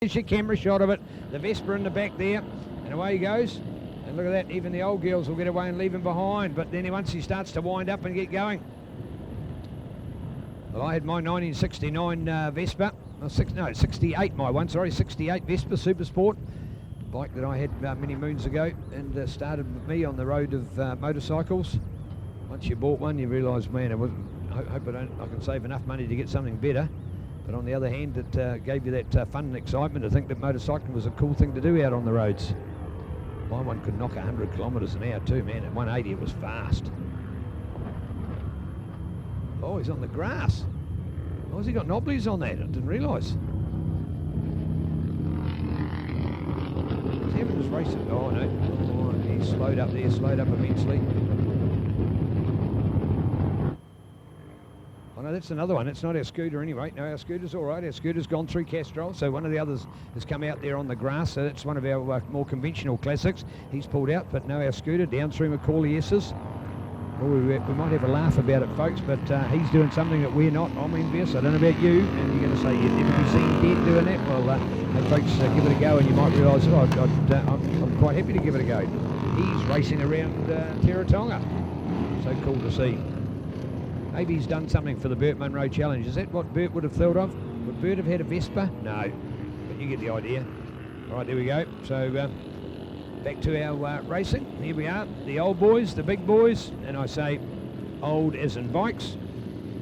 Here's your camera shot of it. The Vespa in the back there, and away he goes. And look at that, even the old girls will get away and leave him behind. But then once he starts to wind up and get going. Well, I had my 1969 Vespa. 68 my one, sorry, 68 Vespa Super Sport. Bike that I had many moons ago, and started with me on the road of motorcycles. Once you bought one, you realise, man, I hope I can save enough money to get something better. But on the other hand, it gave you that fun and excitement to think that motorcycling was a cool thing to do out on the roads. My one could knock 100 kilometres an hour too, man. At 180 it was fast. Oh, he's on the grass. Oh, has he got knobblies on that? I didn't realise. Is he having his racing? Oh no, oh, he's slowed up there, slowed up immensely. Oh no, that's another one. It's not our scooter anyway. No, our scooter's all right. Our scooter's gone through Castrol, so one of the others has come out there on the grass, so that's one of our more conventional classics. He's pulled out, but no, our scooter down through Macaulay S's. Well, we might have a laugh about it, folks, but he's doing something that we're not. I'm envious. I don't know about you, and you're going to say you'd never be seen dead doing that. Well, hey, folks, give it a go, and you might realise that I'm quite happy to give it a go. He's racing around Teretonga. So cool to see. Maybe he's done something for the Burt Munro challenge. Is that what Burt would have thought of? Would Burt have had a Vespa? No, but you get the idea. All right, there we go. So back to our racing. Here we are, the old boys, the big boys, and I say old as in bikes,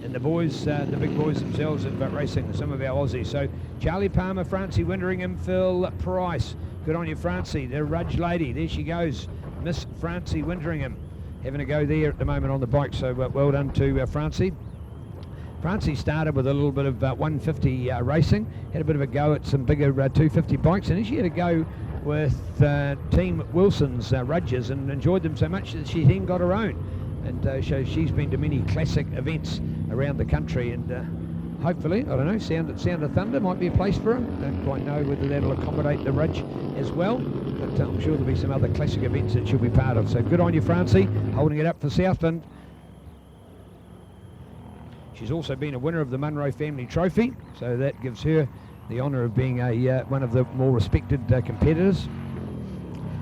and the boys, the big boys themselves are racing, some of our Aussies. So Charlie Palmer, Francie Winderingham, Phil Price. Good on you, Francie, the Rudge lady. There she goes, Miss Francie Winderingham. Having a go there at the moment on the bike, so well done to Francie. Francie started with a little bit of 150 racing, had a bit of a go at some bigger 250 bikes, and then she had a go with Team Wilson's Rudges and enjoyed them so much that she then got her own. And so she's been to many classic events around the country, and hopefully, I don't know, Sound of Thunder might be a place for her. Don't quite know whether that'll accommodate the Rudge as well, but I'm sure there'll be some other classic events that she'll be part of. So good on you, Francie, holding it up for Southland. She's also been a winner of the Munro Family Trophy, so that gives her the honour of being one of the more respected competitors.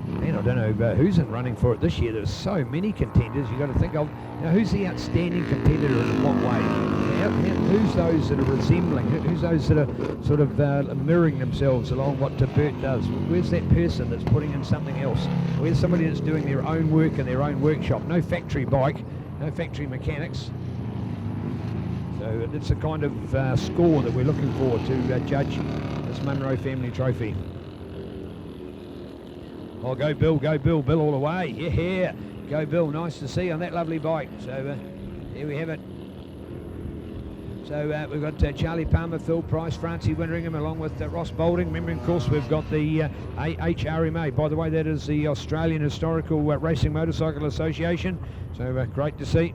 And I don't know who's in running for it this year. There's so many contenders you've got to think of. Now, who's the outstanding competitor and in what way? Who's those that are resembling? Who's those that are sort of mirroring themselves along what Burt does? Where's that person that's putting in something else? Where's somebody that's doing their own work in their own workshop? No factory bike, no factory mechanics. So it's the kind of score that we're looking for to judge this Munro Family Trophy. Oh, go Bill, Bill all the way. Yeah, go Bill, nice to see on that lovely bike. So here we have it. So we've got Charlie Palmer, Phil Price, Francie Winderingham, along with Ross Boulding. Remembering, of course, we've got the AHRMA. By the way, that is the Australian Historical Racing Motorcycle Association. So great to see.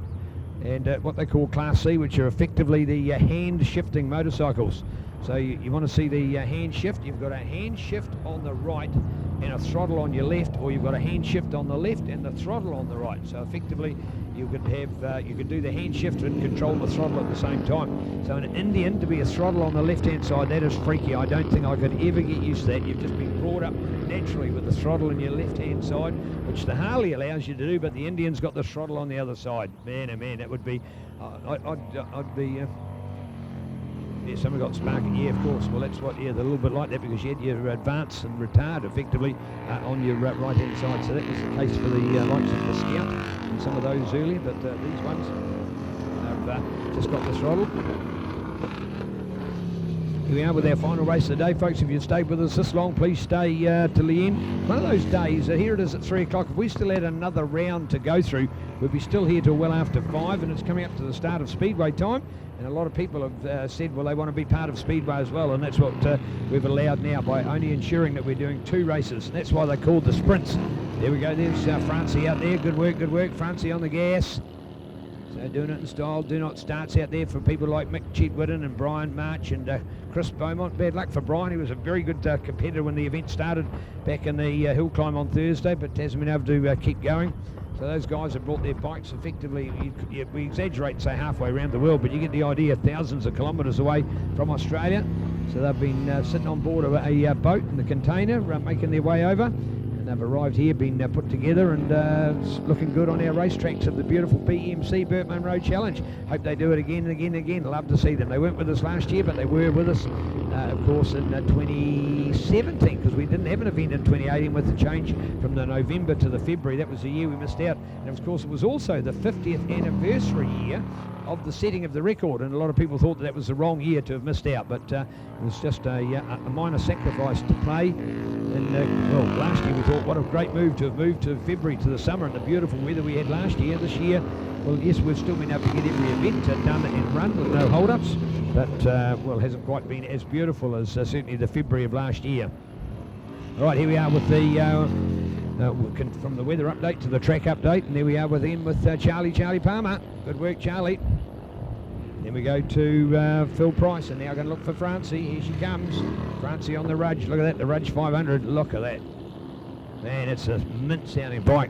And what they call Class C, which are effectively the hand-shifting motorcycles. So you want to see the hand shift. You've got a hand shift on the right and a throttle on your left, or you've got a hand shift on the left and the throttle on the right. So effectively, you could have you could do the hand shift and control the throttle at the same time. So in Indian, to be a throttle on the left-hand side, that is freaky. I don't think I could ever get used to that. You've just been brought up naturally with the throttle on your left-hand side, which the Harley allows you to do, but the Indian's got the throttle on the other side. Man, oh man, that would be, I'd be. Yeah, someone got sparking, yeah, of course. Well, that's what, yeah, they're a little bit like that because you had your advance and retard effectively on your right-hand side. So that was the case for the likes of the Scout and some of those earlier, but these ones have just got the throttle. Here we are with our final race of the day, folks. If you've stayed with us this long, please stay till the end. One of those days, here it is at 3 o'clock. If we still had another round to go through, we'd be still here till well after 5, and it's coming up to the start of Speedway time. And a lot of people have said, well, they want to be part of Speedway as well, and that's what we've allowed now by only ensuring that we're doing 2 races. And that's why they're called the sprints. There we go, there's Francie out there. Good work, Francie on the gas. So doing it in style. Do not starts out there for people like Mick Chedwidden and Brian March and Chris Beaumont. Bad luck for Brian. He was a very good competitor when the event started back in the hill climb on Thursday, but hasn't been able to keep going. So those guys have brought their bikes effectively, we exaggerate and say halfway around the world, but you get the idea, thousands of kilometres away from Australia. So they've been sitting on board of a boat in the container, making their way over. And they've arrived here, been put together, and it's looking good on our racetracks of the beautiful BMC Burt Munro Challenge. Hope they do it again and again and again. Love to see them. They weren't with us last year, but they were with us, of course, in 2017, because we didn't have an event in 2018 with the change from the November to the February. That was the year we missed out. And of course, it was also the 50th anniversary year of the setting of the record, and a lot of people thought that was the wrong year to have missed out, but it was just a minor sacrifice to play. And well, last year we thought, what a great move to have moved to February, to the summer, and the beautiful weather we had last year. This year, well, yes, we've still been able to get every event done and run with no hold-ups, but well, it hasn't quite been as beautiful as certainly the February of last year. All right, here we are with the from the weather update to the track update, and there we are with Charlie Palmer. Good work, Charlie. Then we go to Phil Price, and now going to look for Francie. Here she comes. Francie on the Rudge. Look at that, the Rudge 500. Look at that. Man, it's a mint-sounding bike.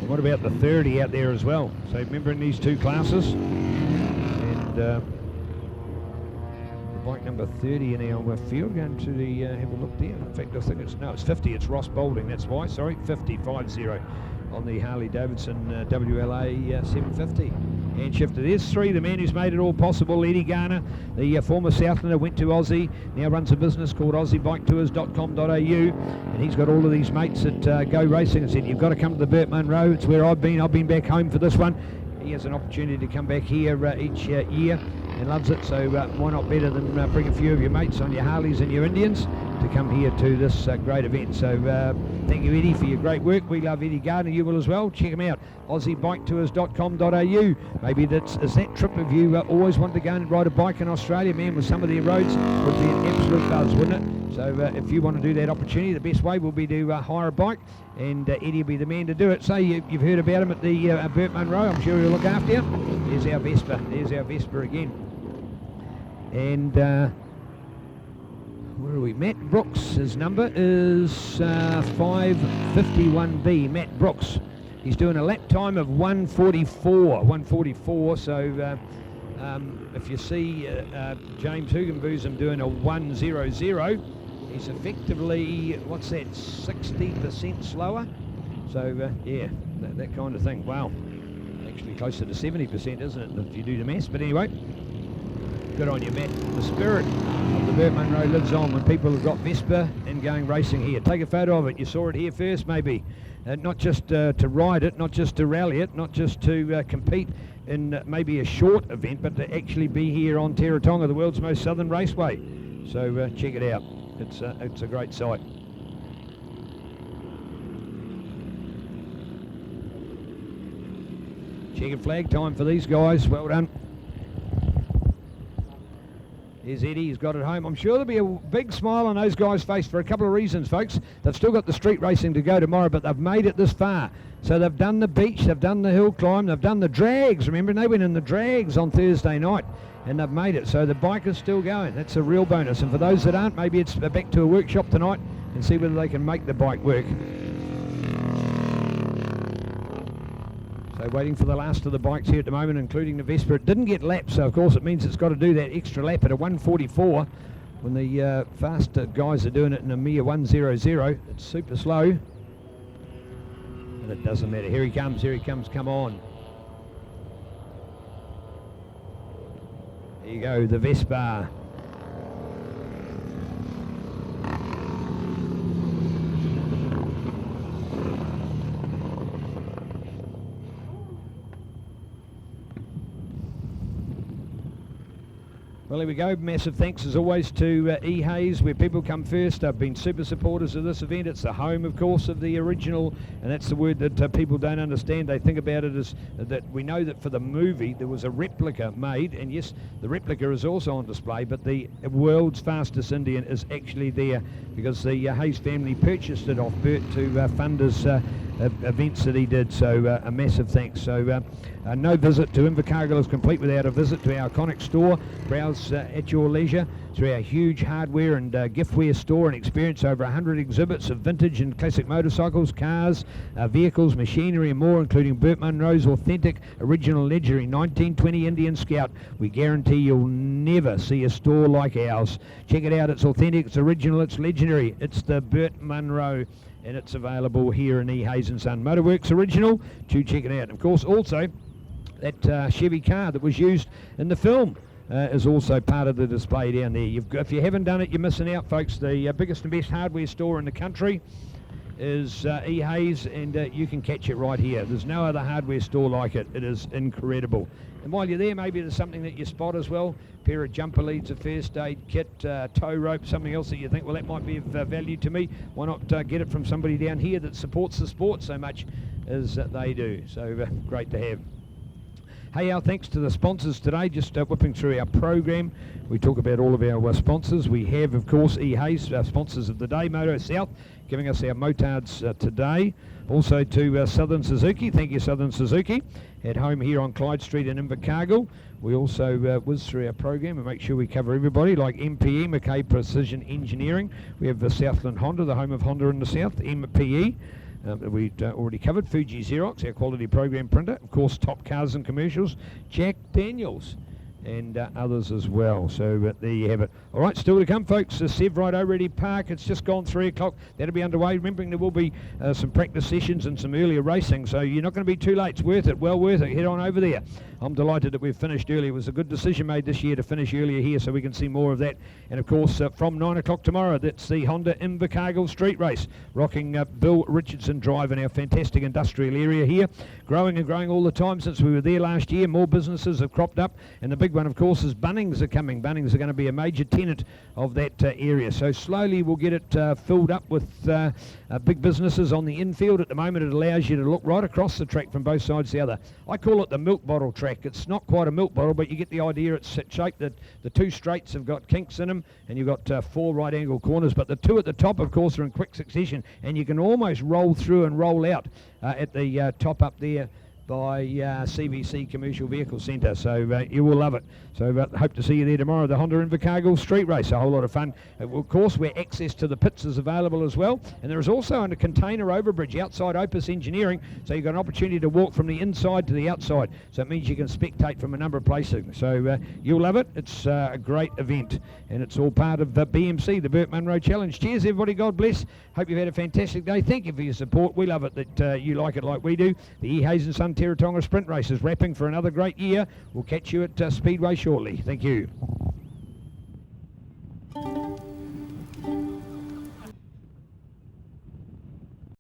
And what about the 30 out there as well? So remember, in these two classes, and the bike number 30 in our field, going to the have a look there. In fact, I think it's 50. It's Ross Boulding. That's why. Sorry, 50 on the Harley Davidson WLA 750. And shifter. There's three. The man who's made it all possible, Eddie Garner, the former Southlander, went to Aussie, now runs a business called AussieBikeTours.com.au, and he's got all of these mates that go racing and said, you've got to come to the Burt Munro. It's where I've been back home for this one. He has an opportunity to come back here each year and loves it, so why not better than bring a few of your mates on your Harleys and your Indians to come here to this great event. So thank you, Eddie, for your great work. We love Eddie Gardner. You will as well. Check him out, AussieBikeTours.com.au. Maybe is that trip of you always want to go and ride a bike in Australia, man, with some of their roads would be an absolute buzz, wouldn't it? So if you want to do that opportunity, the best way will be to hire a bike, and Eddie will be the man to do it. So you've heard about him at the Burt Munro. I'm sure he'll look after you. There's our Vespa. There's our Vespa again. And where are we? Matt Brooks, his number is 551B. Matt Brooks. He's doing a lap time of 144. So if you see James Hugenboozem doing a 100, he's effectively, what's that, 60% slower? So yeah, that kind of thing. Wow. Actually closer to 70%, isn't it, if you do the maths? But anyway, good on you, Matt. The spirit of the Burt Munro lives on when people have got Vespa and going racing here. Take a photo of it. You saw it here first, maybe. Not just to ride it, not just to rally it, not just to compete in maybe a short event, but to actually be here on Teretonga, the world's most southern raceway. So check it out. It's a great sight. Checkered flag time for these guys. Well done. Here's Eddie, he's got it home. I'm sure there'll be a big smile on those guys' face for a couple of reasons, folks. They've still got the street racing to go tomorrow, but they've made it this far. So they've done the beach, they've done the hill climb, they've done the drags. Remember, they went in the drags on Thursday night, and they've made it. So the bike is still going. That's a real bonus. And for those that aren't, maybe it's back to a workshop tonight and see whether they can make the bike work. So waiting for the last of the bikes here at the moment, including the Vespa. It didn't get lapped, so of course it means it's got to do that extra lap at a 144 when the fast guys are doing it in a mere 100. It's super slow. And it doesn't matter. Here he comes, come on. There you go, the Vespa. Well, here we go. Massive thanks as always to E. Hayes, where people come first. They've been super supporters of this event. It's the home, of course, of the original, and that's the word that people don't understand. They think about it as that we know that for the movie there was a replica made, and yes, the replica is also on display, but the world's fastest Indian is actually there because the Hayes family purchased it off Burt to fund his events that he did. So a massive thanks. So no visit to Invercargill is complete without a visit to our iconic store. Browse at your leisure. through our huge hardware and giftware store and experience over 100 exhibits of vintage and classic motorcycles, cars, vehicles, machinery and more, including Burt Munro's authentic original legendary 1920 Indian Scout. We guarantee you'll never see a store like ours. Check it out, it's authentic, it's original, it's legendary. It's the Burt Munro, and it's available here in E. Hayes & Son Motorworks original. To check it out. And of course, also that Chevy car that was used in the film is also part of the display down there. If you haven't done it, you're missing out, folks. The biggest and best hardware store in the country is E. Hayes, and you can catch it right here. There's no other hardware store like it. It is incredible. And while you're there, maybe there's something that you spot as well. A pair of jumper leads, a first aid kit, tow rope, something else that you think, well, that might be of value to me. Why not get it from somebody down here that supports the sport so much as they do? So great to have. Hey, our thanks to the sponsors today. Just whipping through our program. We talk about all of our sponsors. We have, of course, E. Hayes, our sponsors of the day, Moto South, giving us our motards today. Also to Southern Suzuki. Thank you, Southern Suzuki. At home here on Clyde Street in Invercargill. We also whiz through our program and make sure we cover everybody, like MPE, McKay Precision Engineering. We have the Southland Honda, the home of Honda in the South, MPE. We already covered FUJI Xerox, our quality program printer. Of course, Top Cars and Commercials, Jack Daniels, and others as well. So there you have it. All right, still to come, folks. Sev Right Already Park. It's just gone 3 o'clock. That'll be underway. Remembering there will be some practice sessions and some earlier racing, so you're not going to be too late. It's worth it. Well worth it. Head on over there. I'm delighted that we've finished early. It was a good decision made this year to finish earlier here, so we can see more of that. And of course, from 9 o'clock tomorrow, that's the Honda Invercargill Street Race, rocking Bill Richardson Drive in our fantastic industrial area here. Growing and growing all the time since we were there last year. More businesses have cropped up, and the big one, of course, is Bunnings are coming. Bunnings are going to be a major tenant of that area. So slowly we'll get it filled up with big businesses on the infield. At the moment, it allows you to look right across the track from both sides to the other. I call it the milk bottle track. It's not quite a milk bottle, but you get the idea. It's shaped that the 2 straights have got kinks in them, and you've got 4 right angle corners, but the 2 at the top, of course, are in quick succession, and you can almost roll through and roll out at the top up there by CVC Commercial Vehicle Centre. So you will love it. So hope to see you there tomorrow, the Honda Invercargill Street Race. A whole lot of fun. Of course, where access to the pits is available as well. And there is also a container overbridge outside Opus Engineering, so you've got an opportunity to walk from the inside to the outside. So it means you can spectate from a number of places. So you'll love it. It's a great event, and it's all part of the BMC, the Burt Munro Challenge. Cheers, everybody. God bless. Hope you've had a fantastic day. Thank you for your support. We love it that you like it like we do. The E. Hayes & Son Teretonga Sprint Race is wrapping for another great year. We'll catch you at Speedway shortly. Thank you.